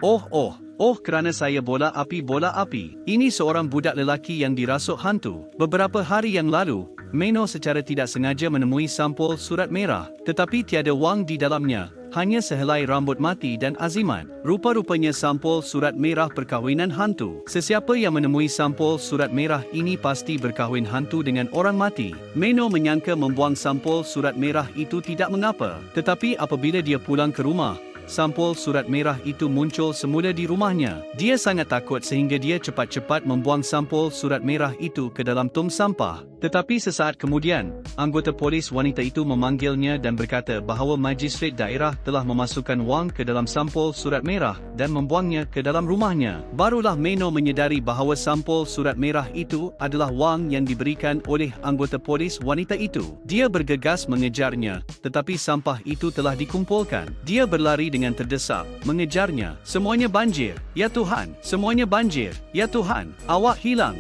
Oh, kerana saya bola api. Ini seorang budak lelaki yang dirasuk hantu. Beberapa hari yang lalu, Meno secara tidak sengaja menemui sampul surat merah, tetapi tiada wang di dalamnya, hanya sehelai rambut mati dan azimat. Rupa-rupanya sampul surat merah perkahwinan hantu. Sesiapa yang menemui sampul surat merah ini pasti berkahwin hantu dengan orang mati. Meno menyangka membuang sampul surat merah itu tidak mengapa, tetapi apabila dia pulang ke rumah, sampul surat merah itu muncul semula di rumahnya. Dia sangat takut sehingga dia cepat-cepat membuang sampul surat merah itu ke dalam tong sampah. Tetapi sesaat kemudian, anggota polis wanita itu memanggilnya dan berkata bahawa magistrate daerah telah memasukkan wang ke dalam sampul surat merah dan membuangnya ke dalam rumahnya. Barulah Meno menyedari bahawa sampul surat merah itu adalah wang yang diberikan oleh anggota polis wanita itu. Dia bergegas mengejarnya, tetapi sampah itu telah dikumpulkan. Dia berlari dengan terdesak, mengejarnya. Semuanya banjir. Ya Tuhan, semuanya banjir. Ya Tuhan, awak hilang.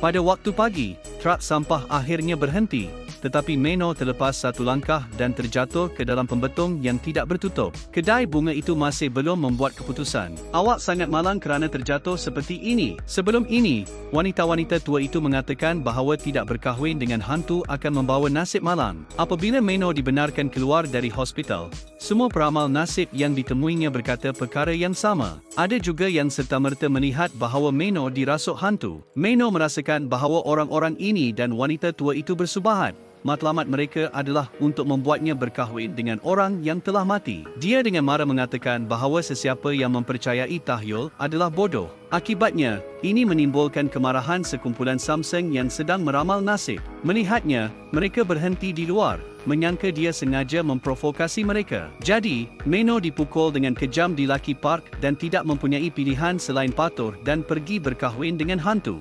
Pada waktu pagi, truk sampah akhirnya berhenti, tetapi Meno terlepas satu langkah dan terjatuh ke dalam pembetung yang tidak bertutup. Kedai bunga itu masih belum membuat keputusan. Awak sangat malang kerana terjatuh seperti ini. Sebelum ini, wanita-wanita tua itu mengatakan bahawa tidak berkahwin dengan hantu akan membawa nasib malang. Apabila Meno dibenarkan keluar dari hospital, semua peramal nasib yang ditemuinya berkata perkara yang sama. Ada juga yang serta-merta melihat bahawa Meno dirasuk hantu. Meno merasakan bahawa orang-orang ini dan wanita tua itu bersubahat. Matlamat mereka adalah untuk membuatnya berkahwin dengan orang yang telah mati. Dia dengan marah mengatakan bahawa sesiapa yang mempercayai tahyul adalah bodoh. Akibatnya, ini menimbulkan kemarahan sekumpulan Samsung yang sedang meramal nasib. Melihatnya, mereka berhenti di luar, menyangka dia sengaja memprovokasi mereka. Jadi, Meno dipukul dengan kejam di Lucky Park dan tidak mempunyai pilihan selain patuh dan pergi berkahwin dengan hantu.